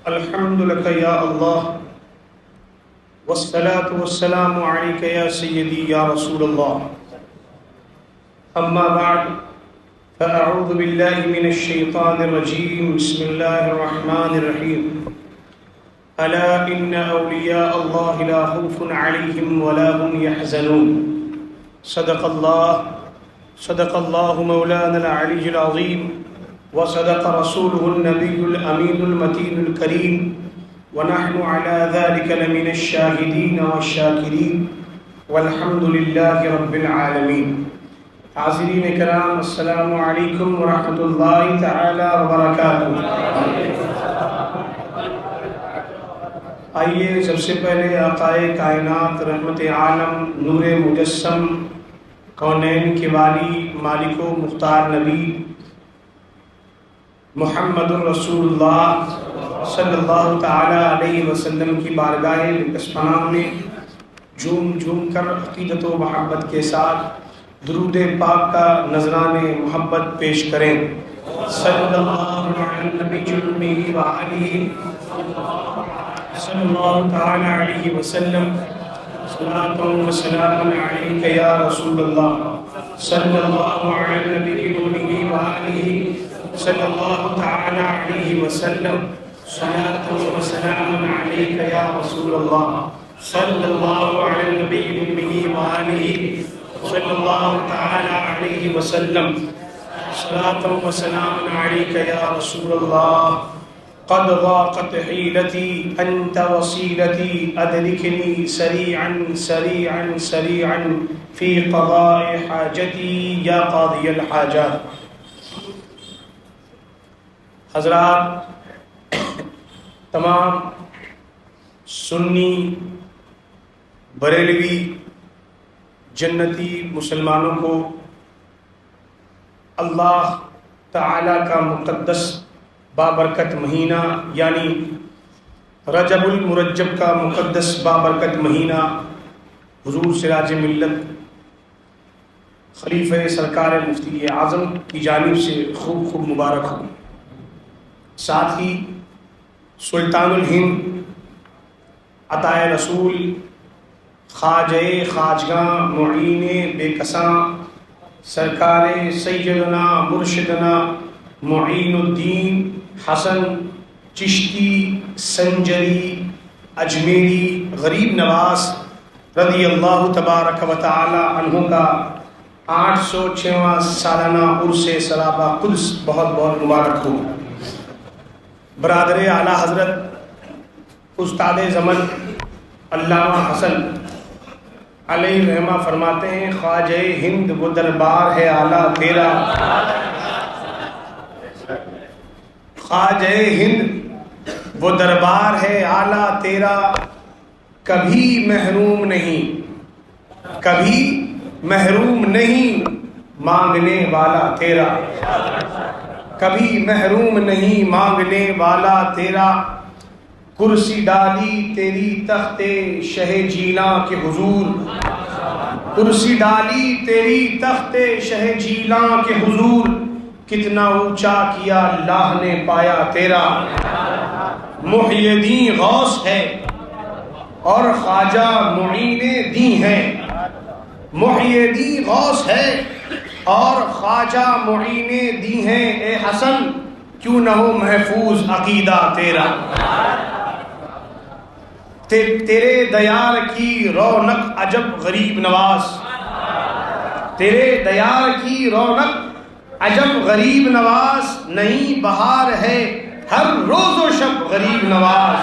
الحمد لك يا الله والصلاة والسلام عليك يا سيدي يا رسول الله. أما بعد فأعوذ بالله من الشيطان الرجيم. بسم الله الرحمن الرحيم. ألا إن أولياء الله لا خوف عليهم ولا هم يحزنون. صدق الله مولانا العلي العظيم وصدق رسوله النبي الأمين المتين الكريم ونحن على ذلك لمن الشاهدين والشاكرين والحمد لله رب العالمين. حاضرین کرام، السلام علیکم ورحمۃ اللہ تعالی وبرکاتہ. آئیے سب سے پہلے آقائے کائنات، رحمت عالم، نور مجسم، کونین کے والی، مالک و مختار نبی محمد الرسول اللہ صلی اللہ تعالی علیہ وسلم کی بارگاہ پناہ میں جھوم جھوم کر عقیدت و محبت کے ساتھ درود پاک کا نذران محبت پیش کریں. صلی اللہ علیہ نبی الامی وآلہ صلی اللہ تعالی علیہ وسلم. صلاۃ و سلام علیک یا رسول اللہ. صلی اللہ علیہ نبی الامی وآلہ صلی اللہ تعالی علیہ وسلم. صلاۃ و سلام علیک یا رسول اللہ. صلی اللہ علیہ نبی الامی وآلہ صلی اللہ تعالی علیہ وسلم. صلاۃ و سلام علیک یا رسول اللہ. قد ضاقت حیلتی انت وسیلتی ادرکنی سریعا سریعا سریعا فی قضاء حاجتی یا قاضی الحاجات. حضرات، تمام سنی، بریلوی، جنتی مسلمانوں کو اللہ تعالی کا مقدس بابرکت مہینہ یعنی رجب المرجب کا مقدس بابرکت مہینہ حضور سراج ملت خلیفہ سرکار مفتی اعظم کی جانب سے خوب خوب مبارک ہو. ساتھ ہی سلطان الہند عطائے رسول، خواجہ خواجگاں، معین بے کساں، سرکار سیدنا مرشدنا معین الدین حسن چشتی سنجری اجمیری غریب نواز رضی اللہ تبارک و تعالی عنہ کا 806واں سالانہ عرس سرابہ قدس بہت بہت مبارک ہو. برادر اعلیٰ حضرت استاد زمن علامہ حسن علیہ رحمہ فرماتے ہیں، خواجہ ہند وہ دربار ہے اعلیٰ تیرا. خواجہ ہند وہ دربار ہے اعلیٰ تیرا، کبھی محروم نہیں، کبھی محروم نہیں مانگنے والا تیرا، کبھی محروم نہیں مانگنے والا تیرا. کرسی ڈالی تیری تخت شہ جیلاں کے حضور، کرسی ڈالی تیری تخت شہ جیلاں کے حضور، کتنا اونچا کیا اللہ نے پایا تیرا. محی دین غوث ہے اور خواجہ معین دین ہے، محی دین غوث ہے اور خواجہ معین دین ہے. اے حسن کیوں نہ ہو محفوظ عقیدہ تیرا. تیرے دیار کی رونق عجب غریب نواز، تیرے دیار کی رونق عجب غریب نواز، نئی بہار ہے ہر روز و شب غریب نواز.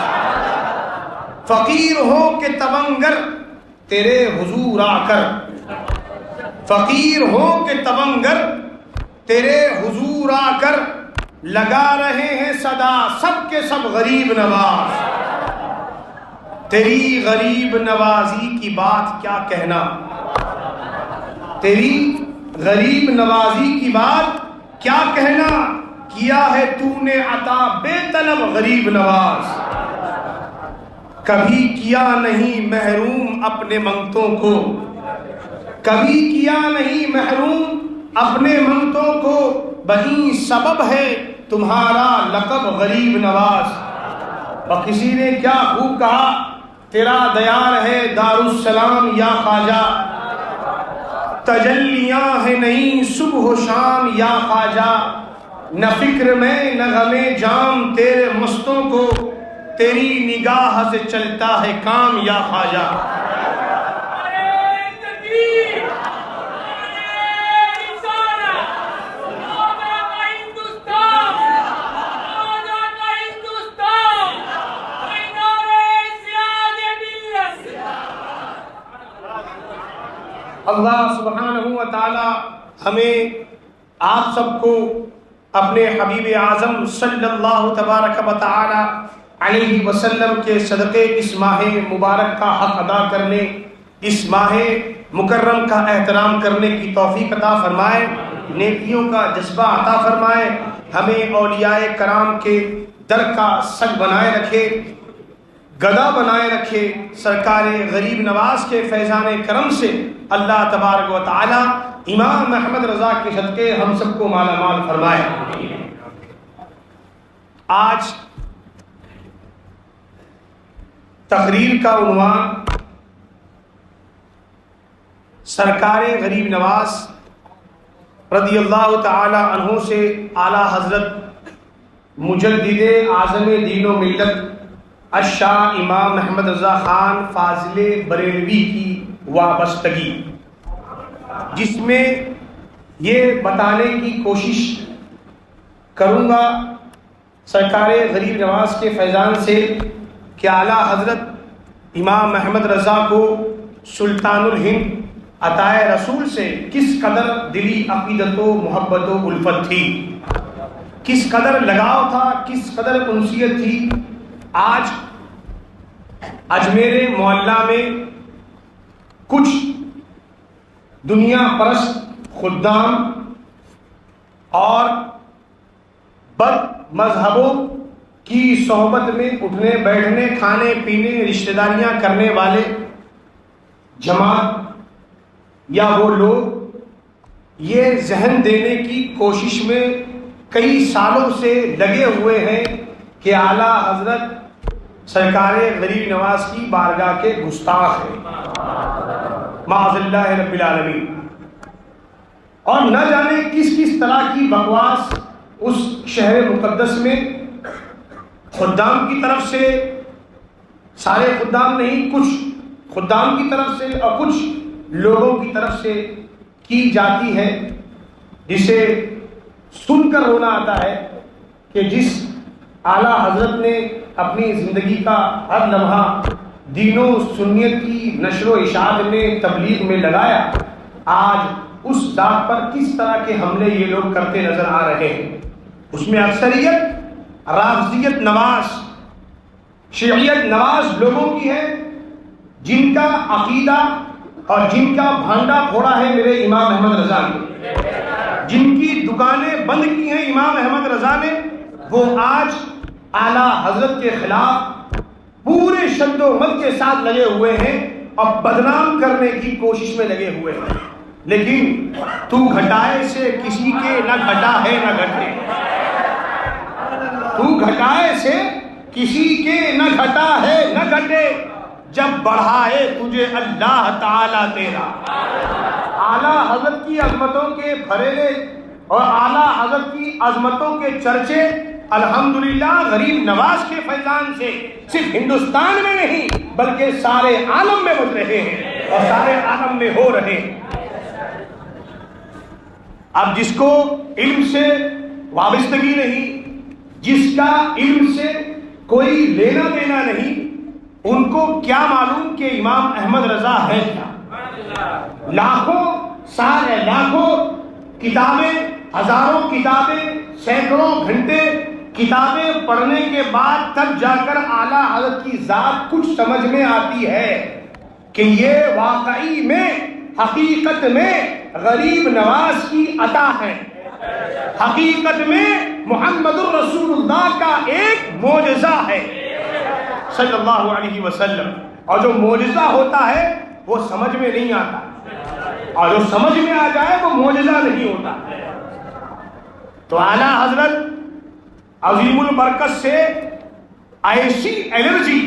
فقیر ہو کہ تونگر تیرے حضور آ کر، فقیر ہو کہ تونگر تیرے حضور آ کر، لگا رہے ہیں صدا سب کے سب غریب نواز. تیری غریب نوازی کی بات کیا کہنا، تیری غریب نوازی کی بات کیا کہنا، کیا ہے تو نے عطا بے طلب غریب نواز. کبھی کیا نہیں محروم اپنے منگتوں کو، کبھی کیا نہیں محروم اپنے منگتوں کو، وہیں سبب ہے تمہارا لقب غریب نواز. اور کسی نے کیا خوب کہا، تیرا دیار ہے دارالسلام یا خواجہ، تجلیاں ہے نہیں صبح و شام یا خواجہ، نہ فکر میں نہ غم جام تیرے مستوں کو، تیری نگاہ سے چلتا ہے کام یا خواجہ۔ اللہ سبحانہ و تعالی ہمیں آپ سب کو اپنے حبیب اعظم صلی اللہ تبارک و تعالی علیہ وسلم کے صدقے اس ماہ مبارک کا حق ادا کرنے، اس ماہ مکرم کا احترام کرنے کی توفیق عطا فرمائے، نیکیوں کا جذبہ عطا فرمائے، ہمیں اولیاء کرام کے در کا سگ بنائے رکھے، گدا بنائے رکھے، سرکار غریب نواز کے فیضان کرم سے اللہ تبارک و تعالی امام احمد رضا کے صدقے ہم سب کو مالا مال فرمائے۔ آج تقریر کا عنوان سرکار غریب نواز رضی اللہ تعالی عنہ سے اعلیٰ حضرت مجدد اعظم دین و ملت الشاہ امام محمد رضا خان فاضل بریلوی کی وابستگی، جس میں یہ بتانے کی کوشش کروں گا سرکار غریب نواز کے فیضان سے کہ اعلیٰ حضرت امام محمد رضا کو سلطان الہند عطائے رسول سے کس قدر دلی عقیدت و محبت و الفت تھی، کس قدر لگاؤ تھا، کس قدر انسیت تھی۔ آج اجمیر معلیٰ میں کچھ دنیا پرست خدام اور بد مذہبوں کی صحبت میں اٹھنے بیٹھنے، کھانے پینے، رشتہ داریاں کرنے والے جماعت یا وہ لوگ یہ ذہن دینے کی کوشش میں کئی سالوں سے لگے ہوئے ہیں کہ اعلیٰ حضرت سرکار غریب نواز کی بارگاہ کے گستاخ ہیں، معاذ اللہ رب العالمین، اور نہ جانے کس کس طرح کی بکواس اس شہر مقدس میں خدام کی طرف سے، سارے خدام نہیں، کچھ خدام کی طرف سے اور کچھ لوگوں کی طرف سے کی جاتی ہے، جسے سن کر رونا آتا ہے کہ جس اعلیٰ حضرت نے اپنی زندگی کا ہر لمحہ دین و سنیت کی نشر و اشاعت میں، تبلیغ میں لگایا، آج اس ذات پر کس طرح کے حملے یہ لوگ کرتے نظر آ رہے ہیں۔ اس میں اکثریت رافضیت نواز، شیعیت نواز لوگوں کی ہے، جن کا عقیدہ اور جن کا بھانڈا پھوڑا ہے میرے امام احمد رضا نے، جن کی دکانیں بند کی ہیں امام احمد رضا نے، وہ آج اعلیٰ حضرت کے خلاف پورے شد و مد کے ساتھ لگے ہوئے ہیں اور بدنام کرنے کی کوشش میں لگے ہوئے ہیں۔ لیکن تو گھٹائے سے کسی کے نہ گھٹا ہے نہ گھٹے، تو گھٹائے سے کسی کے نہ گھٹا ہے نہ گھٹے، جب بڑھائے تجھے اللہ تعالیٰ تیرا۔ اعلیٰ حضرت کی عظمتوں کے پھریلے اور اعلیٰ حضرت کی عظمتوں کے چرچے الحمدللہ غریب نواز کے فیضان سے صرف ہندوستان میں نہیں بلکہ سارے عالم میں بج رہے ہیں اور سارے عالم میں ہو رہے ہیں۔ اب جس کو علم سے وابستگی نہیں، جس کا علم سے کوئی لینا دینا نہیں، ان کو کیا معلوم کہ امام احمد رضا ہے کیا۔ لاکھوں سال، لاکھوں کتابیں، ہزاروں کتابیں، سینکڑوں گھنٹے کتابیں پڑھنے کے بعد تب جا کر اعلیٰ حضرت کی ذات کچھ سمجھ میں آتی ہے کہ یہ واقعی میں، حقیقت میں غریب نواز کی عطا ہے، حقیقت میں محمد الرسول اللہ کا ایک معجزہ ہے صلی اللہ علیہ وسلم۔ اور جو معجزہ ہوتا ہے وہ سمجھ میں نہیں آتا، اور جو سمجھ میں آ جائے وہ معجزہ نہیں ہوتا۔ تو اعلیٰ حضرت عظیم البرکت سے ایسی الرجی،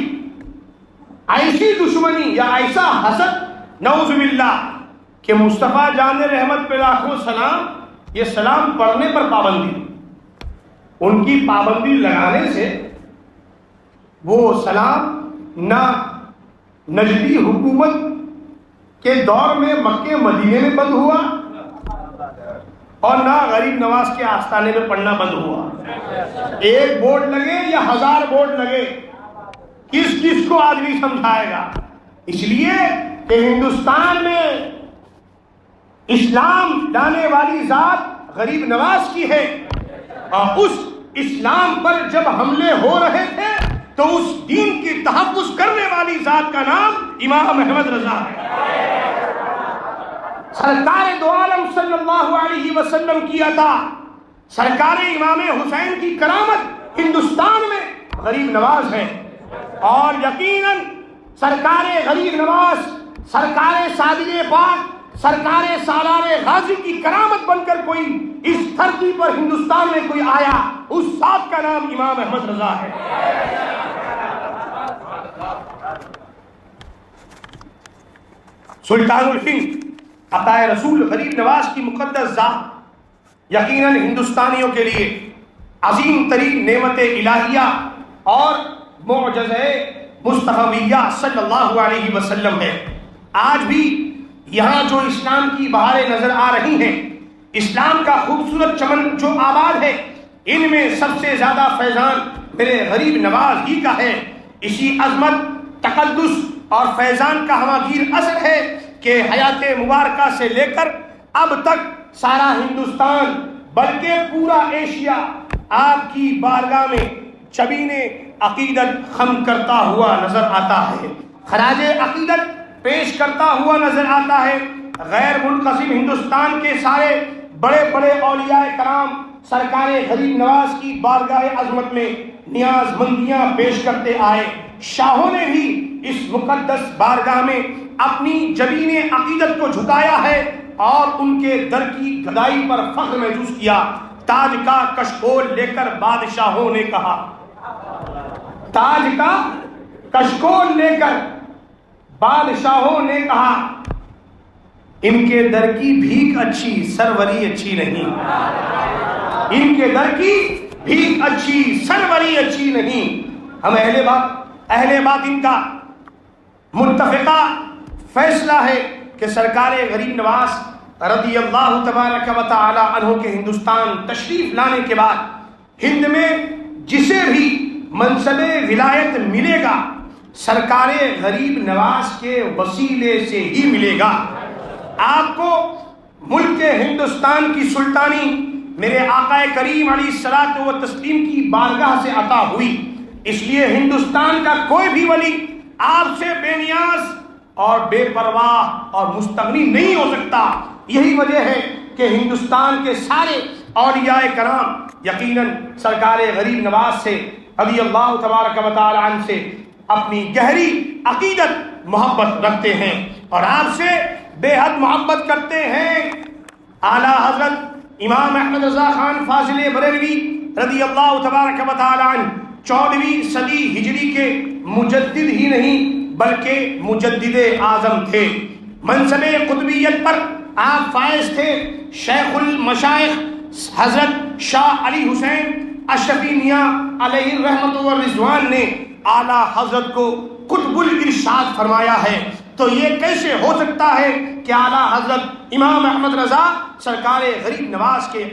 ایسی دشمنی یا ایسا حسد نعوذ باللہ کہ مصطفیٰ جان رحمت پہ لاکھوں سلام، یہ سلام پڑھنے پر پابندی، ان کی پابندی لگانے سے وہ سلام نہ نجدی حکومت کے دور میں مکے مدینے میں بند ہوا اور نہ غریب نواز کے آستانے میں پڑھنا بند ہوا۔ ایک بورڈ لگے یا 1000 بورڈ لگے، کس کس کو آدمی سمجھائے گا؟ اس لیے کہ ہندوستان میں اسلام لانے والی ذات غریب نواز کی ہے، اور اس اسلام پر جب حملے ہو رہے تھے تو اس دین کی تحفظ کرنے والی ذات کا نام امام احمد رضا ہے۔ سرکار دو عالم صلی اللہ علیہ وسلم کی عطا، سرکار امام حسین کی کرامت ہندوستان میں غریب نواز ہے، اور یقیناً سرکار غریب نواز، سرکار صادق پاک، سرکار سالار غازی کی کرامت بن کر کوئی اس دھرتی پر ہندوستان میں کوئی آیا، اس ذات کا نام امام احمد رضا ہے۔ سلطان الہند عطائے رسول غریب نواز کی مقدس ذات یقیناً ہندوستانیوں کے لیے عظیم ترین نعمت الہیہ اور معجزہ مصطفیٰ صلی اللہ علیہ وسلم ہے۔ آج بھی یہاں جو اسلام کی بہاریں نظر آ رہی ہیں، اسلام کا خوبصورت چمن جو آباد ہے، ان میں سب سے زیادہ فیضان میرے غریب نواز ہی کا ہے۔ اسی عظمت، تقدس اور فیضان کا ہماگیر اثر ہے کہ حیات مبارکہ سے لے کر اب تک سارا ہندوستان بلکہ پورا ایشیا آپ کی بارگاہ میں شبین عقیدت خم کرتا ہوا نظر آتا ہے، خراج عقیدت پیش کرتا ہوا نظر آتا ہے۔ غیر منقسم ہندوستان کے سارے بڑے بڑے اولیاء کرام سرکار غریب نواز کی بارگاہ عظمت میں نیاز مندیاں پیش کرتے آئے۔ شاہوں نے بھی اس مقدس بارگاہ میں اپنی جبین عقیدت کو جھکایا ہے اور ان کے در کی گدائی پر فخر محسوس کیا۔ تاج کا کشکول لے کر بادشاہوں نے کہا، تاج کا کشکول لے کر بادشاہوں نے کہا، ان کے در کی بھیک اچھی، سروری اچھی نہیں، ان کے در کی بھیک اچھی، سروری اچھی نہیں۔ ہم اہل باطن کا متفقہ فیصلہ ہے کہ سرکار غریب نواز رضی اللہ تبارک و تعالی عنہ کے ہندوستان تشریف لانے کے بعد ہند میں جسے بھی منصب ولایت ملے گا سرکار غریب نواز کے وسیلے سے ہی ملے گا۔ آپ کو ملک ہندوستان کی سلطانی میرے آقا کریم علیہ الصلوۃ والتسلیم کی بارگاہ سے عطا ہوئی، اس لیے ہندوستان کا کوئی بھی ولی آپ سے بے نیاز اور بے پرواہ اور مستغنی نہیں ہو سکتا۔ یہی وجہ ہے کہ ہندوستان کے سارے اولیاء کرام یقیناً سرکار غریب نواز سے رضی اللہ تبارک و تعالی عنہ سے اپنی گہری عقیدت محبت رکھتے ہیں اور آپ سے بے حد محبت کرتے ہیں۔ اعلیٰ حضرت امام احمد رضا خان فاضل بریلوی رضی اللہ تبارک و تعالی عنہ 14ویں صدی ہجری کے مجدد ہی نہیں بلکہ مجدد اعظم تھے۔ منصب قطبیت پر آپ فائز تھے۔ شیخ المشائخ حضرت شاہ علی حسین اشرفی میاں علیہ الرحمت والرضوان نے اعلیٰ حضرت کو قطب الارشاد فرمایا ہے، تو یہ کیسے ہو سکتا ہے کہ اعلیٰ حضرت امام احمد رضا سرکار غریب نواز کے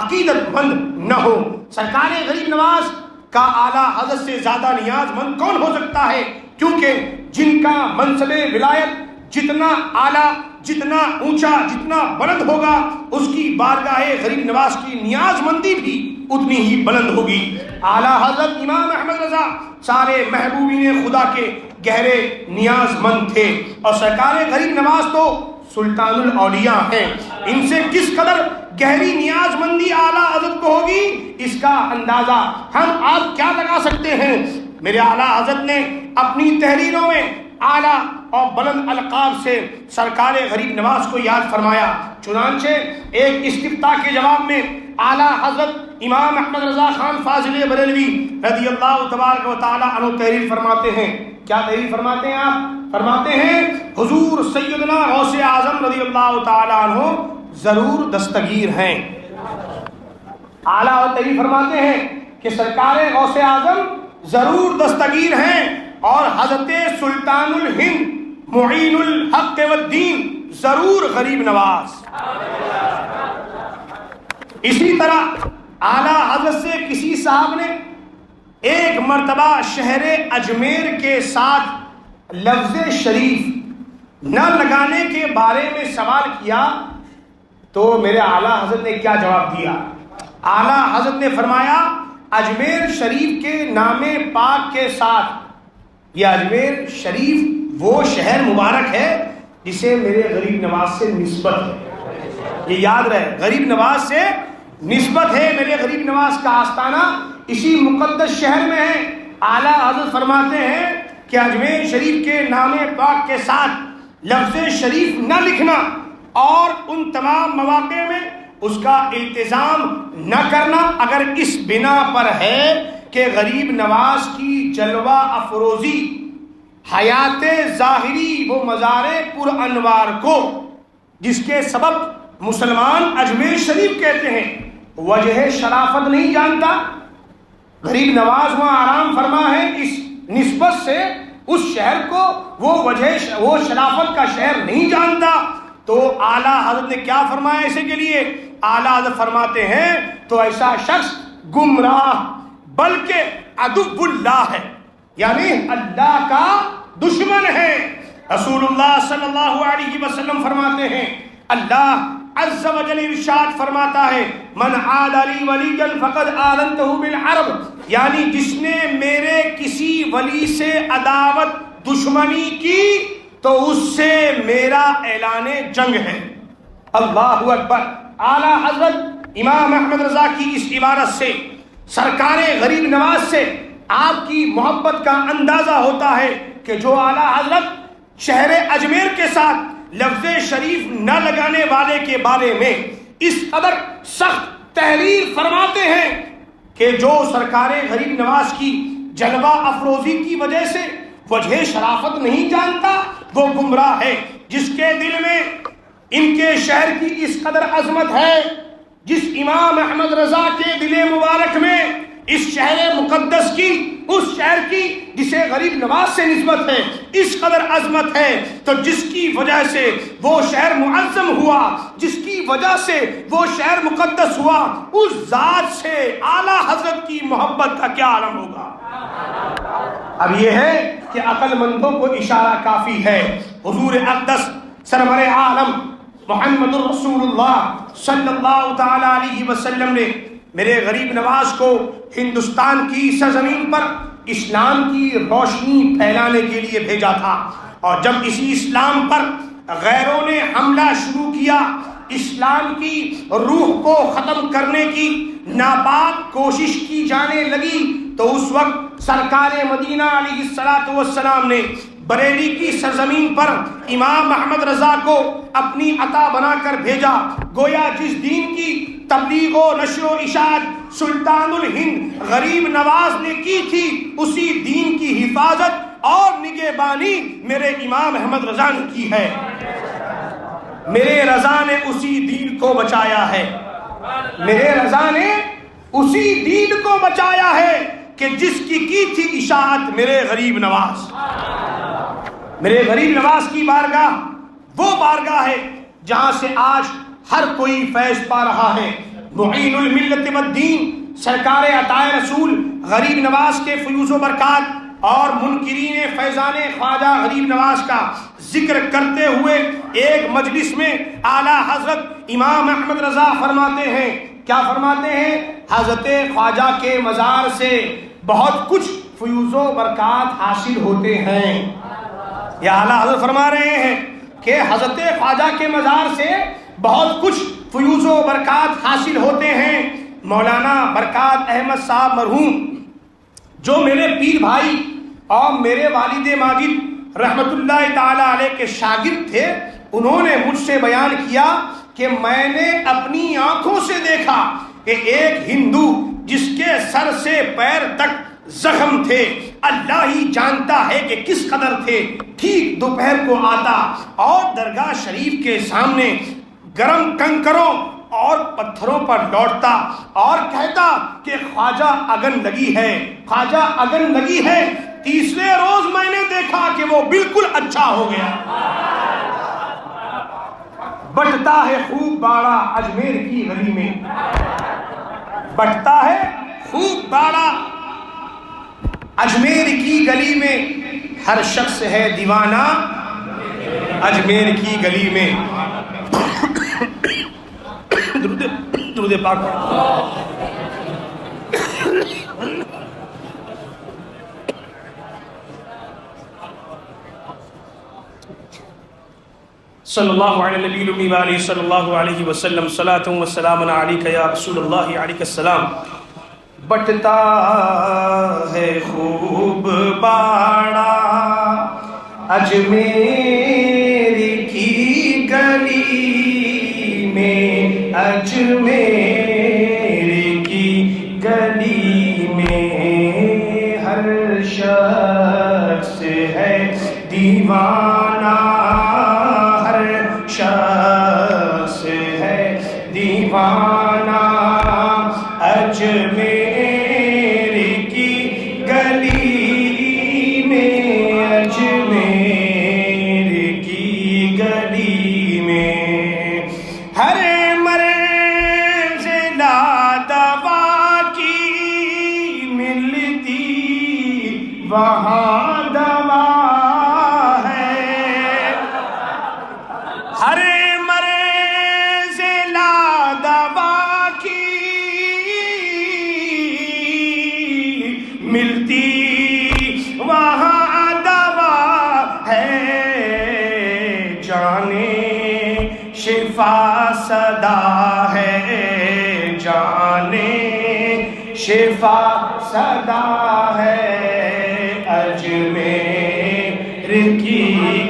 عقیدت مند نہ ہو؟ سرکار غریب نواز کا اعلیٰ حضرت سے زیادہ نیاز مند کون ہو سکتا ہے؟ کیونکہ جن کا منصب ولایت جتنا اعلیٰ، جتنا اونچا، جتنا بلند ہوگا، اس کی بارگاہ غریب نواز کی نیاز مندی بھی اتنی ہی بلند ہوگی۔ اعلیٰ حضرت امام احمد رضا سارے محبوبین خدا کے گہرے نیاز مند تھے، اور سرکار غریب نواز تو سلطان الاولیاء ہیں، ان سے کس قدر گہری نیاز مندی اعلیٰ حضرت کو ہوگی، اس کا اندازہ ہم آپ کیا لگا سکتے ہیں۔ میرے اعلیٰ حضرت نے اپنی تحریروں میں اعلیٰ اور بلند القاب سے سرکار غریب نواز کو یاد فرمایا۔ چنانچہ ایک استفتاء کے جواب میں اعلیٰ حضرت امام احمد رضا خان فاضل بریلوی رضی اللہ تبارک و تعالیٰ عنہ تحریر فرماتے ہیں۔ کیا تحریر فرماتے ہیں آپ؟ فرماتے ہیں حضور سیدنا غوث اعظم رضی اللہ تعالیٰ عنہ ضرور دستگیر ہیں۔ اعلیٰ تحریر فرماتے ہیں کہ سرکار غوث اعظم ضرور دستگیر ہیں اور حضرت سلطان الہند معین الحق والدین ضرور غریب نواز۔ اسی طرح اعلیٰ حضرت سے کسی صاحب نے ایک مرتبہ شہر اجمیر کے ساتھ لفظ شریف نہ لگانے کے بارے میں سوال کیا تو میرے اعلیٰ حضرت نے کیا جواب دیا؟ اعلیٰ حضرت نے فرمایا اجمیر شریف کے نام پاک کے ساتھ، یہ اجمیر شریف وہ شہر مبارک ہے جسے میرے غریب نواز سے نسبت ہے۔ یہ یاد رہے، غریب نواز سے نسبت ہے، میرے غریب نواز کا آستانہ اسی مقدس شہر میں ہے۔ اعلیٰ حضرت فرماتے ہیں کہ اجمیر شریف کے نام پاک کے ساتھ لفظ شریف نہ لکھنا اور ان تمام مواقع میں اس کا التزام نہ کرنا اگر اس بنا پر ہے کہ غریب نواز کی جلوہ افروزی حیات ظاہری وہ مزار پر انوار کو جس کے سبب مسلمان اجمیر شریف کہتے ہیں وجہ شرافت نہیں جانتا، غریب نواز وہاں آرام فرما ہے، اس نسبت سے اس شہر کو وہ شرافت کا شہر نہیں جانتا، تو اعلیٰ حضرت نے کیا فرمایا ایسے کے لیے؟ اعلیٰ حضرت فرماتے ہیں تو ایسا شخص گمراہ بلکہ عدو اللہ ہے، یعنی اللہ کا دشمن ہے۔ رسول اللہ صلی اللہ علیہ وسلم فرماتے ہیں، اللہ عز و جل ارشاد فرماتا ہے من عاد لی ولیا فقد آذنتہ بالحرب، یعنی جس نے میرے کسی ولی سے عداوت دشمنی کی تو اس سے میرا اعلان جنگ ہے۔ اللہ اکبر۔ اعلیٰ حضرت امام احمد رضا کی اس عبارت سے سرکار غریب نواز سے آپ کی محبت کا اندازہ ہوتا ہے کہ جو اعلیٰ حضرت شہر اجمیر کے ساتھ لفظ شریف نہ لگانے والے کے بارے میں اس قدر سخت تحریر فرماتے ہیں کہ جو سرکار غریب نواز کی جلوہ افروزی کی وجہ سے وجہ شرافت نہیں جانتا وہ گمراہ ہے۔ جس کے دل میں ان کے شہر کی اس قدر عظمت ہے، جس امام احمد رضا کے دل مبارک میں اس شہر مقدس کی، اس شہر کی جسے غریب نواز سے نسبت ہے، اس قدر عظمت ہے، تو جس کی وجہ سے وہ شہر معظم ہوا، جس کی وجہ سے وہ شہر مقدس ہوا، اس ذات سے اعلیٰ حضرت کی محبت کا کیا عالم ہوگا۔ اب یہ ہے کہ عقل مندوں کو اشارہ کافی ہے۔ حضور اقدس سرور عالم محمد الرسول اللہ صلی اللہ تعالی علیہ وسلم نے میرے غریب نواز کو ہندوستان کی سرزمین پر اسلام کی روشنی پھیلانے کے لیے بھیجا تھا، اور جب اسی اسلام پر غیروں نے حملہ شروع کیا، اسلام کی روح کو ختم کرنے کی ناپاک کوشش کی جانے لگی، تو اس وقت سرکار مدینہ علیہ الصلوۃ والسلام نے بریلی کی سرزمین پر امام احمد رضا کو اپنی عطا بنا کر بھیجا۔ گویا جس دین کی تبلیغ و نشر و اشاعت سلطان الہند غریب نواز نے کی تھی، اسی دین کی حفاظت اور نگہبانی میرے امام احمد رضا نے کی ہے۔ میرے رضا نے اسی دین کو بچایا ہے، میرے رضا نے اسی دین کو بچایا ہے کہ جس کی تھی اشاعت میرے غریب نواز۔ میرے غریب نواز کی بارگاہ وہ بارگاہ ہے جہاں سے آج ہر کوئی فیض پا رہا ہے۔ معین الملت والدین سرکار عطائے رسول غریب نواز کے فیوز و برکات اور منکرین فیضان خواجہ غریب نواز کا ذکر کرتے ہوئے ایک مجلس میں اعلیٰ حضرت امام احمد رضا فرماتے ہیں، کیا فرماتے ہیں؟ حضرت خواجہ کے مزار سے بہت کچھ فیوز و برکات حاصل ہوتے ہیں۔ یہ اعلیٰ حضرت فرما رہے ہیں کہ حضرت خواجہ کے مزار سے بہت کچھ فیوز و برکات حاصل ہوتے ہیں۔ مولانا برکات احمد صاحب مرحوم جو میرے پیر بھائی اور میرے والد ماجد رحمت اللہ تعالی علیہ کے شاگرد تھے، انہوں نے مجھ سے بیان کیا کہ میں نے اپنی آنکھوں سے دیکھا کہ ایک ہندو جس کے سر سے پیر تک زخم تھے، اللہ ہی جانتا ہے کہ کس قدر تھے، ٹھیک دوپہر کو آتا اور درگاہ شریف کے سامنے گرم کنکروں اور پتھروں پر لوٹتا اور کہتا کہ خواجہ اگن لگی ہے، خواجہ اگن لگی ہے۔ تیسرے روز میں نے دیکھا کہ وہ بالکل اچھا ہو گیا۔ بٹتا ہے خوب باڑا اجمیر کی گلی میں، بٹتا ہے خوب باڑا اجمیر کی گلی میں، ہر شخص ہے دیوانہ اجمیر کی گلی میں۔ درود پاک صلی اللہ علیہ نبی الامی وآلہ صلی اللہ علیہ وسلم، صلاۃ و سلام علیک یا رسول اللہ علیہ السلام۔ بٹتا ہے خوب باڑا اجمیر کی گلی میں، اجمیر کی گلی میں ہر شخص ہے دیوانہ، ہر شخص ہے دیوانہ اجمیر وہاں دوا ہے، ہر مرض لا دوا کی ملتی وہاں دوا ہے، جانے شفا صدا ہے، جانے شفا صدا ہے اجمیر کی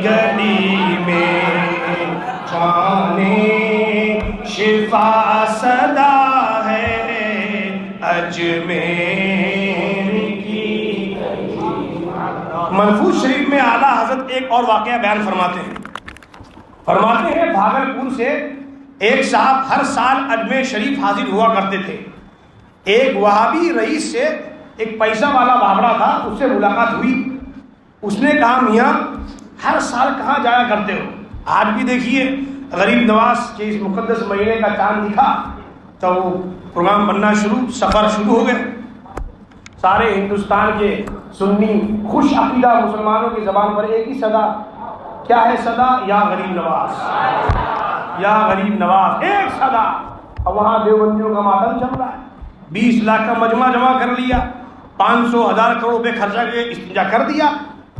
گلی میں، جانے شفا صدا ہے اجمیر کی گلی۔ محفوظ شریف میں اعلیٰ حضرت ایک اور واقعہ بیان فرماتے ہیں بھاگلپور سے ایک صاحب ہر سال اجمیر شریف حاضر ہوا کرتے تھے۔ ایک وہابی رئیس سے، ایک پیسہ والا بابڑا تھا، اس سے ملاقات ہوئی۔ اس نے کہا میاں ہر سال کہاں جایا کرتے ہو؟ آج بھی دیکھیے غریب نواز کے اس مقدس مہینے کا چاند دکھا تو وہ پروگرام بننا سفر شروع ہو گئے۔ سارے ہندوستان کے سنی خوش عقیدہ مسلمانوں کی زبان پر ایک ہی صدا، کیا ہے صدا؟ یا غریب نواز، یا غریب نواز، ایک صدا۔ اور وہاں دیوبندیوں کا ماتم چل رہا ہے، 20 لاکھ کا مجمع جمع کر لیا، 500 ہزار کروڑ روپے خرچہ کے استنجا کر دیا،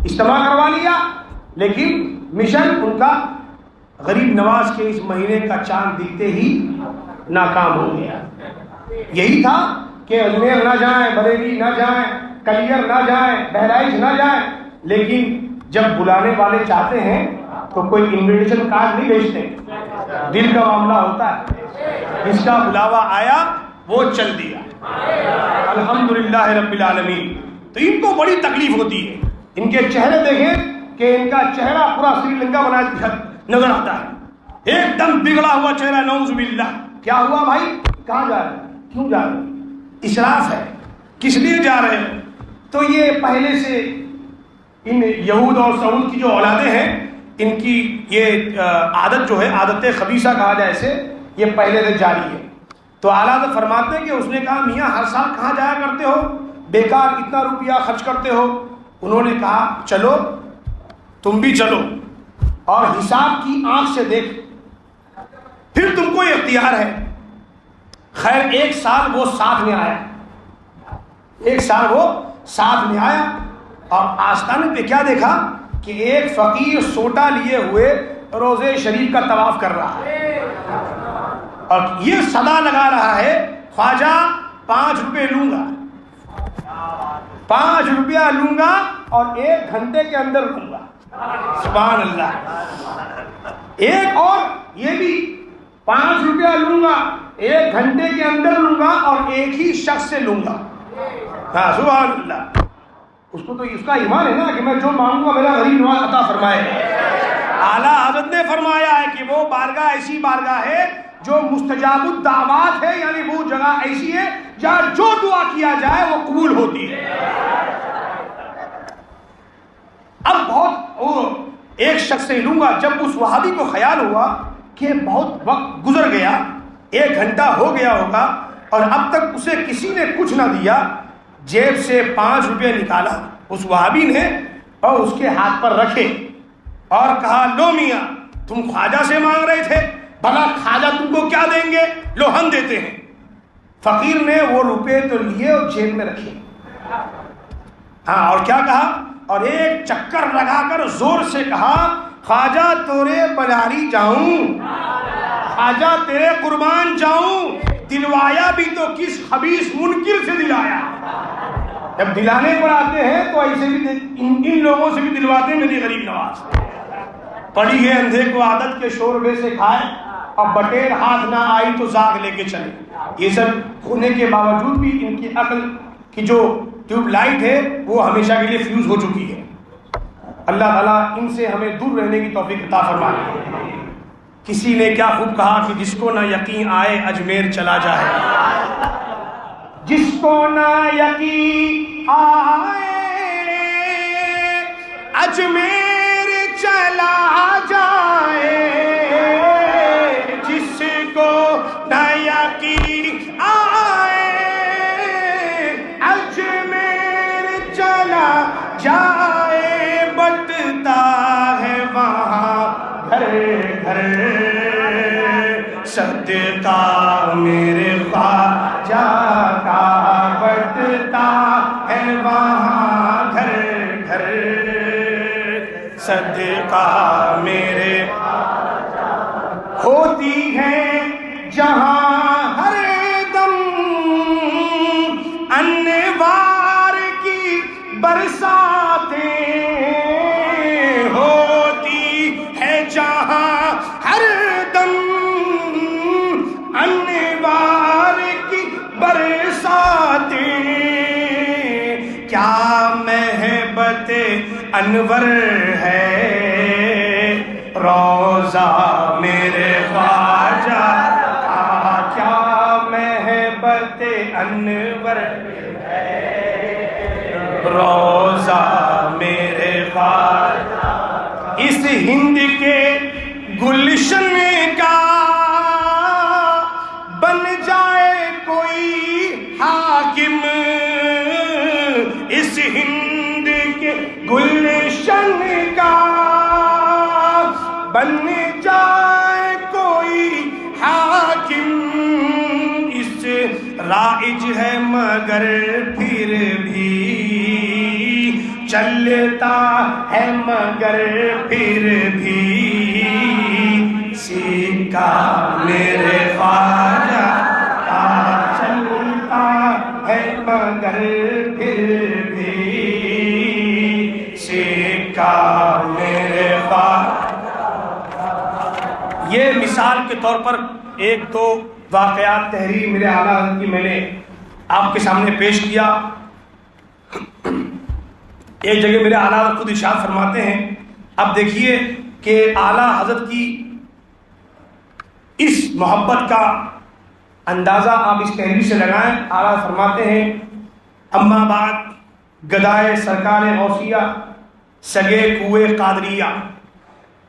اجتماع کروا لیا، لیکن مشن ان کا غریب نواز کے اس مہینے کا چاند دکھتے ہی ناکام ہو گیا۔ یہی تھا کہ اجمیر نہ جائیں، بریلی نہ جائیں، کلیر نہ جائیں، بہرائچ نہ جائیں، لیکن جب بلانے والے چاہتے ہیں تو کوئی انویٹیشن کارڈ نہیں بھیجتے، دل کا معاملہ ہوتا ہے، جس کا بلاوا آیا وہ چل دیا۔ الحمدللہ رب العالمین۔ تو ان کو بڑی تکلیف ہوتی ہے، ان کے چہرے دیکھیں کہ ان کا چہرہ پورا سری لنکا بنا نظر آتا ہے، ایک دم بگڑا ہوا چہرہ، نعوذ باللہ۔ کیا ہوا بھائی؟ کہاں جا رہے ہیں؟ کیوں جا رہے ہیں؟ اسراف ہے، کس لیے جا رہے ہیں؟ تو یہ پہلے سے ان یہود اور سعود کی جو اولادیں ہیں، ان کی یہ عادت جو ہے، عادت خبیثہ کہا جائے اسے، یہ پہلے سے جاری ہے۔ تو اعلیٰ فرماتے ہیں کہ اس نے کہا میاں ہر سال کہاں جایا کرتے ہو، بیکار اتنا روپیہ خرچ کرتے ہو؟ انہوں نے کہا چلو تم بھی چلو اور حساب کی آنکھ سے دیکھ، پھر تم کو اختیار ہے۔ خیر ایک سال وہ ساتھ میں آیا، ایک سال وہ ساتھ میں آیا، اور آستانے پہ کیا دیکھا کہ ایک فقیر سوٹا لیے ہوئے روزے شریف کا طواف کر رہا ہے، اور یہ صدا لگا رہا ہے خواجہ 5 روپے لوں گا، 5 روپیہ لوں گا اور 1 گھنٹے کے اندر لوں گا۔ سبحان اللہ. ایک اور یہ بھی 5 روپیہ لوں گا، 1 گھنٹے کے اندر لوں گا اور ایک ہی شخص سے لوں گا. ہاں سبحان اللہ. اس کو تو اس کا ایمان ہے نا کہ میں جو مانگوں گا میرا غریب نواز عطا فرمائے. اعلیٰ حضرت نے فرمایا ہے کہ وہ بارگاہ ایسی بارگاہ ہے جو مستجاب الدعوات ہے، یعنی وہ جگہ ایسی ہے جہاں جو دعا کیا جائے وہ قبول ہوتی ہے. اب بہت ایک شخص سے لوں گا. جب اس وہابی کو خیال ہوا کہ بہت وقت گزر گیا، 1 گھنٹہ ہو گیا ہوگا اور اب تک اسے کسی نے کچھ نہ دیا، جیب سے 5 روپے نکالا اس وہابی نے اور اس کے ہاتھ پر رکھے اور کہا لو میاں تم خواجہ سے مانگ رہے تھے، بھلا خواجہ تم کو کیا دیں گے، لو ہم دیتے ہیں. فقیر نے وہ روپے تو لیے اور جیب میں رکھے. ہاں اور کیا کہا، اور ایک چکر لگا کر زور سے کہا خواجہ تورے بلاری جاؤں، خواجہ تیرے قربان جاؤں. دلوایا بھی تو کس خبیث منکر سے دلایا. جب دلانے پر آتے ہیں تو ایسے بھی ان لوگوں سے بھی دلواتے ہیں میری غریب نواز. پڑی ہے اندھے کو عادت کے شوربے سے کھائے، اب بٹیر ہاتھ نہ آئی تو زاغ لے کے چلے. یہ سب ہونے کے باوجود بھی ان کی عقل کی جو ٹیوب لائٹ ہے وہ ہمیشہ کے لیے فیوز ہو چکی ہے. اللہ تعالیٰ ان سے ہمیں دور رہنے کی توفیق عطا فرمائے. کسی نے کیا خوب کہا کہ جس کو نہ یقین آئے اجمیر چلا جائے. جس کو نہ یقین آئے اجمیر چلا جائے، جس کو نہ یقین آئے اجمیر چلا جائے. بٹتا ہے وہاں گھر گھر صدقہ میرے خواجہ کا، بٹتا ہے وہاں گھر گھر صدقہ میرے. ہوتی ہے جہاں ہر دم انوار کی برساتیں، ہوتی ہے جہاں ہر دم انوار کی برساتیں. کیا محبت انور ہے روضہ میرے خواجہ کا، کیا محبت انور ہے روضہ میرے خواجہ. اس ہند کے گلشن کا بن جائے کوئی حاکم، اس ہند کے گلشن کا بن جائے کوئی حاکم. اس رائج ہے مگر پھر بھی چلتا ہے مگر پھر بھی سکہ میرے خواجہ کا چلتا ہے مگر پھر بھی سکہ میرے خواجہ. یہ مثال کے طور پر 1-2 واقعات تحریر میرے اعلیٰ حضرت کی میں نے آپ کے سامنے پیش کیا. ایک جگہ میرے اعلیٰ حضرت خود ارشاد فرماتے ہیں، اب دیکھیے کہ اعلیٰ حضرت کی اس محبت کا اندازہ آپ اس تحریر سے لگائیں. اعلیٰ فرماتے ہیں اما بعد گدائے سرکار غوثیہ سگے کوئے قادریہ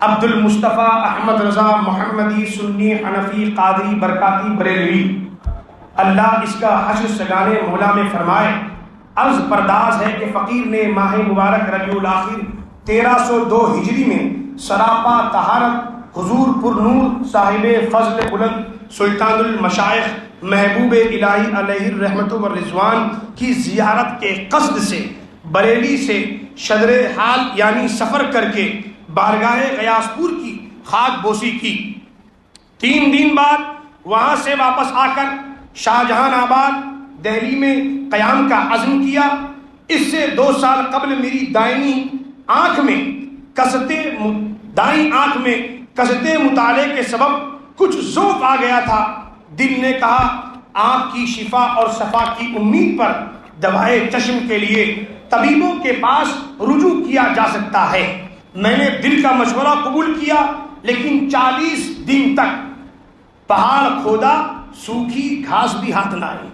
عبد المصطفیٰ احمد رضا محمدی سنی حنفی قادری برکاتی بریلوی، اللہ اس کا حشر سگانے مولا میں فرمائے. عرض پرداز ہے کہ فقیر نے ماہ مبارک ربیع الاخر 1302 ہجری میں سراپا طہارت حضور پر نور صاحب فضل بلند سلطان المشائخ محبوب الہی علیہ الرحمت والرضوان کی زیارت کے قصد سے بریلی سے شدر حال یعنی سفر کر کے بارگاہ غیاث پور کی خاک بوسی کی. 3 دن بعد وہاں سے واپس آ کر شاہجہان آباد دہلی میں قیام کا عزم کیا. اس سے 2 سال قبل میری دائمی آنکھ میں دائیں آنکھ میں کثرت مطالعے کے سبب کچھ ذوق آ گیا تھا. دل نے کہا آنکھ کی شفا اور صفا کی امید پر دوائے چشم کے لیے طبیبوں کے پاس رجوع کیا جا سکتا ہے. میں نے دل کا مشورہ قبول کیا، لیکن 40 دن تک پہاڑ کھودا، سوکھی گھاس بھی ہاتھ نہ آئی.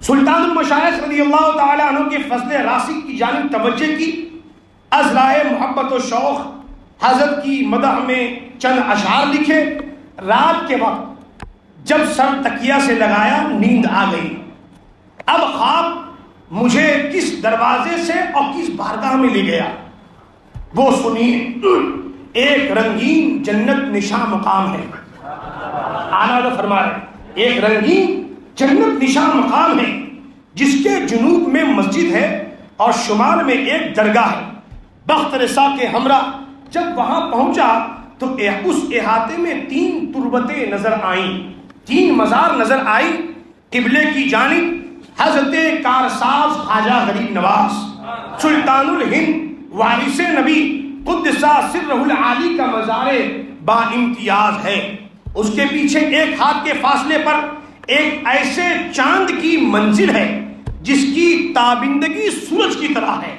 سلطان المشائخ رضی اللہ تعالی عنہ کے فضل راسخ کی جانب توجہ کی. از رائے محبت و شوق حضرت کی مدح میں چند اشعار لکھے. رات کے وقت جب سر تکیہ سے لگایا نیند آ گئی. اب خواب مجھے کس دروازے سے اور کس بارگاہ میں لے گیا وہ سنیے. ایک رنگین جنت نشاں مقام ہے. اعلیٰ فرما رہے ایک رنگین جنت نشاں مقام ہے جس کے جنوب میں مسجد ہے اور شمال میں ایک درگاہ ہے. بخت رسا کے ہمراہ جب وہاں پہنچا تو اس احاطے میں 3 تربتیں نظر آئیں، 3 مزار نظر آئی. قبلے کی جانب حضرت کارساز خواجہ غریب نواز سلطان الہند وارث نبی قدسہ سرہ العالی کا مزار با امتیاز ہے. اس کے پیچھے ایک ہاتھ کے فاصلے پر ایک ایسے چاند کی منزل ہے جس کی تابندگی سورج کی طرح ہے،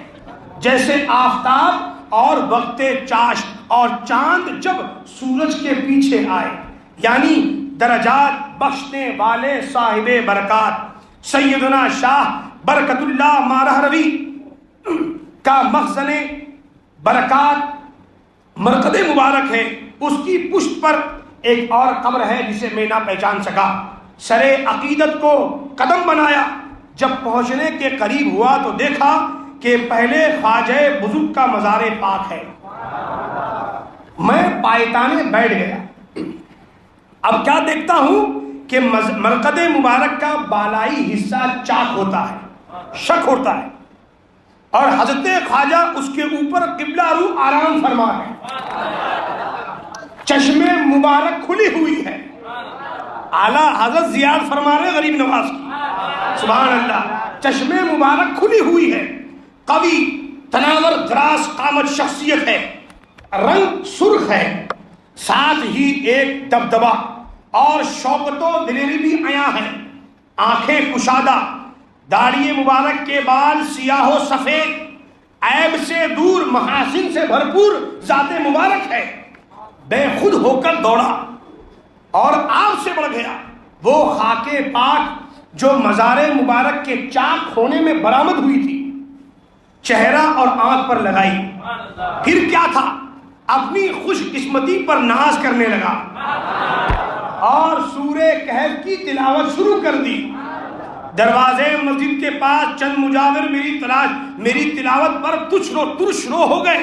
جیسے آفتاب اور وقت چاش اور چاند جب سورج کے پیچھے آئے. یعنی درجات بخشنے والے صاحب برکات سیدنا شاہ برکت اللہ مارہروی کا مخزن برکات مرقد مبارک ہے. اس کی پشت پر ایک اور قبر ہے جسے میں نہ پہچان سکا. سر عقیدت کو قدم بنایا. جب پہنچنے کے قریب ہوا تو دیکھا کہ پہلے خواجہ بزرگ کا مزار پاک ہے. میں پایتانے بیٹھ گیا. اب کیا دیکھتا ہوں کہ مرقد مبارک کا بالائی حصہ چاک ہوتا ہے، شک ہوتا ہے، اور حضرت خواجہ اس کے اوپر قبلہ رو آرام فرما ہے. چشم مبارک کھلی ہوئی ہے. اعلیٰ حضرت زیاد فرما رہے غریب نواز کی. سبحان اللہ. چشم مبارک کھلی ہوئی ہے. قوی تناور دراز قامت شخصیت ہے. رنگ سرخ ہے. ساتھ ہی ایک دبدبا اور شوقت و دلیری بھی عیاں ہے. آنکھیں کشادہ، داڑھی مبارک کے بال سیاہ و سفید، عیب سے دور، محاسن سے بھرپور ذات مبارک ہے. بے خود ہو کر دوڑا اور آپ سے بڑھ گیا. وہ خاک پاک جو مزار مبارک کے چاک ہونے میں برآمد ہوئی تھی چہرہ اور آنکھ پر لگائی. پھر کیا تھا؟ اپنی خوش قسمتی پر ناز کرنے لگا اور سورہ کہف کی تلاوت شروع کر دی. دروازے مسجد کے پاس چند مجاور میری تلاوت پر ترش رو ہو گئے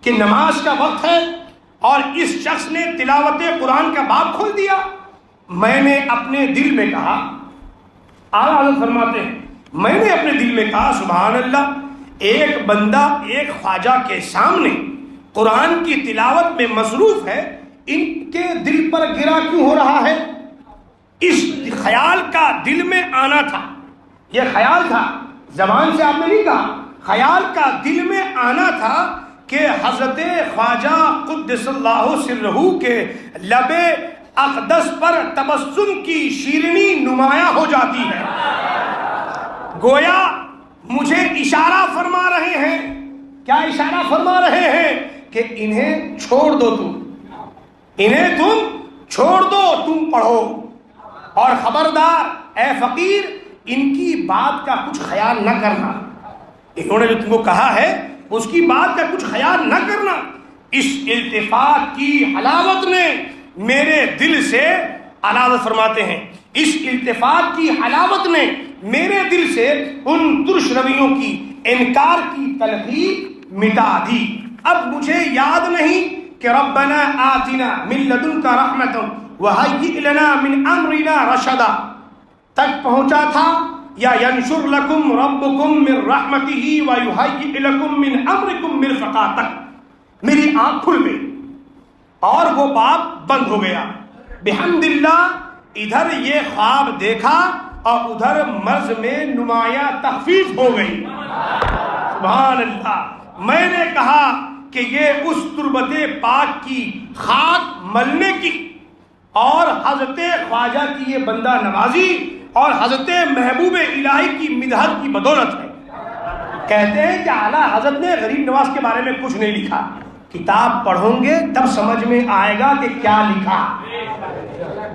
کہ نماز کا وقت ہے اور اس شخص نے تلاوت قرآن کا باب کھول دیا. میں نے اپنے دل میں کہا، اعلیٰ حضرت فرماتے ہیں، میں نے اپنے دل میں کہا سبحان اللہ، ایک بندہ ایک خواجہ کے سامنے قرآن کی تلاوت میں مصروف ہے، ان کے دل پر گرا کیوں ہو رہا ہے؟ اس خیال کا دل میں آنا تھا. یہ خیال تھا، زبان سے آپ نے نہیں کہا، خیال کا دل میں آنا تھا کہ حضرت خواجہ قدس اللہ سرہ کے لب اقدس پر تبسم کی شیرینی نمایاں ہو جاتی ہے. گویا مجھے اشارہ فرما رہے ہیں. کیا اشارہ فرما رہے ہیں؟ کہ انہیں چھوڑ دو، انہیں تم چھوڑ دو، تم پڑھو. اور خبردار اے فقیر، ان کی بات کا کچھ خیال نہ کرنا. انہوں نے جو تم کو کہا ہے اس کی بات کا کچھ خیال نہ کرنا. اس التفات کی حلاوت نے میرے دل سے، اعلیٰ فرماتے ہیں، اس التفات کی حلاوت نے میرے دل سے ان ترش رویوں کی، انکار کی تلخی مٹا دی. اب مجھے یاد نہیں کہ ربنا آتنا من لدنک رحمۃ وہیئ لنا من امرنا رشدا تک پہنچا تھا، یا ینشر لکم ربکم من رحمتہ ویہیئ لکم من امرکم مرفقا تک میری آنکھ کھل گئی اور وہ باب بند ہو گیا. بحمد اللہ ادھر یہ خواب دیکھا اور ادھر مرض میں نمایاں تخفیف ہو گئی. سبحان اللہ. میں نے کہا کہ یہ اس تربت پاک کی خاک ملنے کی اور حضرت خواجہ کی یہ بندہ نوازی اور حضرت محبوب الہی کی مدحت کی بدولت ہے۔ کہتے ہیں کہ اعلیٰ حضرت نے غریب نواز کے بارے میں کچھ نہیں لکھا، کتاب پڑھو گے تب سمجھ میں آئے گا کہ کیا لکھا۔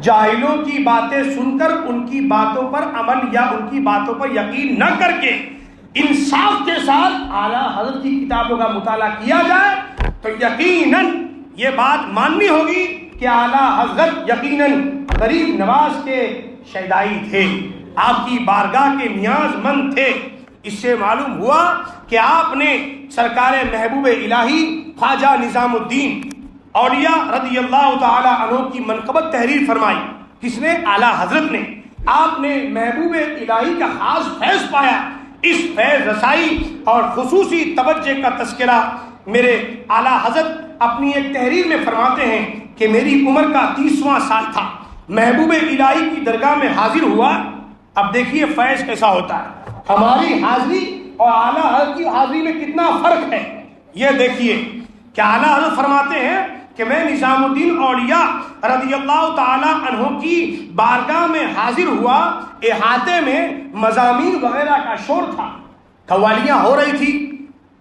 جاہلوں کی باتیں سن کر ان کی باتوں پر عمل یا ان کی باتوں پر یقین نہ کر کے انصاف کے ساتھ اعلیٰ حضرت کی کتابوں کا مطالعہ کیا جائے تو یقیناً یہ بات ماننی ہوگی کہ اعلیٰ حضرت یقیناً غریب نواز کے شیدائی تھے، آپ کی بارگاہ کے نیاز مند تھے۔ اس سے معلوم ہوا کہ آپ نے سرکار محبوب الہی خواجہ نظام الدین اولیاء رضی اللہ تعالی عنہ کی منقبت تحریر فرمائی۔ کس نے؟ اعلیٰ حضرت نے۔ آپ نے محبوب الہی کا خاص فیض پایا۔ اس فیض رسائی اور خصوصی توجہ کا تذکرہ میرے اعلیٰ حضرت اپنی ایک تحریر میں فرماتے ہیں کہ میری عمر کا 30واں سال تھا، محبوب الہی کی درگاہ میں حاضر ہوا۔ اب دیکھیے فیض کیسا ہوتا ہے، ہماری حاضری اور اعلیٰ حضرت کی حاضری میں کتنا فرق ہے۔ یہ دیکھیے کہ اعلیٰ حضرت فرماتے ہیں کہ میں نظام الدین اولیاء رضی اللہ تعالی عنہ کی بارگاہ میں حاضر ہوا، احاطے میں مضامین وغیرہ کا شور تھا، قوالیاں ہو رہی تھی،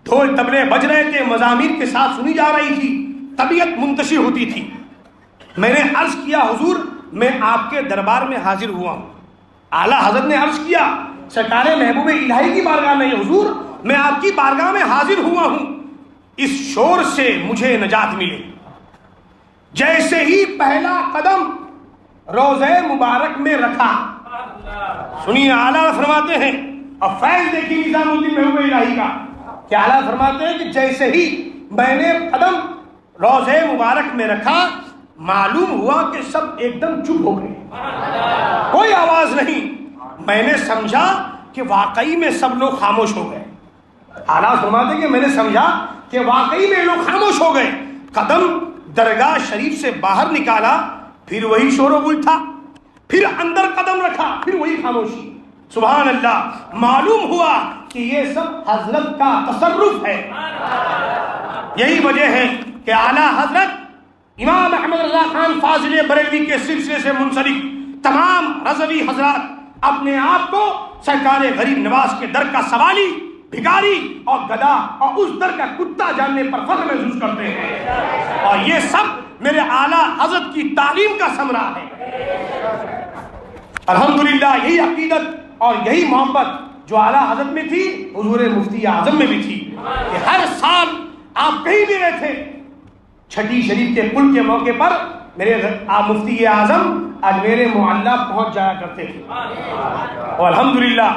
ڈھول طبلے بج رہے تھے، مضامین کے ساتھ سنی جا رہی تھی، طبیعت منتشر ہوتی تھی۔ میں نے عرض کیا حضور میں آپ کے دربار میں حاضر ہوا ہوں۔ اعلیٰ حضرت نے عرض کیا سرکار محبوب الہی کی بارگاہ میں حضور میں آپ کی بارگاہ میں حاضر ہوا ہوں، اس شور سے مجھے نجات ملے۔ جیسے ہی پہلا قدم روضہ مبارک میں رکھا، سنیے اعلیٰ فرماتے ہیں، اور فیض دیکھیے نظام الدین محبوب الہی کا، کہ اعلیٰ فرماتے ہیں کہ جیسے ہی میں نے قدم روضہ مبارک میں رکھا معلوم ہوا کہ سب ایک دم چپ ہو گئے، کوئی آواز نہیں۔ میں نے سمجھا کہ واقعی میں سب لوگ خاموش ہو گئے۔ اعلیٰ فرماتے ہیں کہ میں نے سمجھا کہ واقعی میں لوگ خاموش ہو گئے۔ قدم درگاہ شریف سے باہر نکالا، پھر وہی شور و گل تھا، پھر اندر قدم رکھا، پھر وہی خاموشی۔ سبحان اللہ، معلوم ہوا کہ یہ سب حضرت کا تصرف ہے۔ یہی وجہ ہے کہ اعلیٰ حضرت امام احمد رضا خان فاضل بریلوی کے سلسلے سے منسلک تمام رضوی حضرات اپنے آپ کو سرکار غریب نواز کے در کا سوالی، بھکاری اور گدا اور اس در کا کتا جاننے پر فخر محسوس کرتے ہیں، اور یہ سب میرے اعلیٰ حضرت کی تعلیم کا ثمرہ ہے۔ الحمدللہ یہی عقیدت اور یہی محبت جو اعلیٰ حضرت میں تھی حضور مفتی اعظم میں بھی تھی، کہ ہر سال آپ کہیں بھی رہے تھے، چھٹی شریف کے پل کے موقع پر میرے مفتی اعظم اجمیر معلیٰ پہنچ جایا کرتے تھے، اور الحمدللہ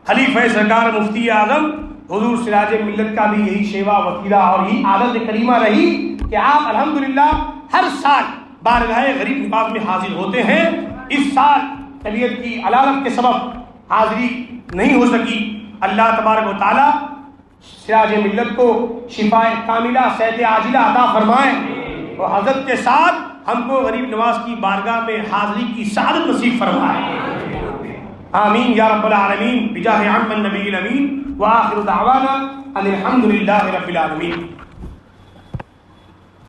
خلیفہ سرکار مفتی اعظم حضور سراج ملت کا بھی یہی شیوا وتیرہ اور یہی عادت کریمہ رہی کہ آپ الحمدللہ ہر سال بارگاہ غریب نواز میں حاضر ہوتے ہیں۔ اس سال طبیعت کی علالت کے سبب حاضری نہیں ہو سکی، اللہ تبارک و تعالی سراج ملت کو شفاء کاملہ صحت عاجلہ عطا فرمائیں، اور حضرت کے ساتھ ہم کو غریب نواز کی بارگاہ میں حاضری کی سعادت نصیب فرمائے، آمین یا رب العالمین، بجاہ عم النبی الامین، وآخر دعوانا ان الحمد للہ رب العالمین۔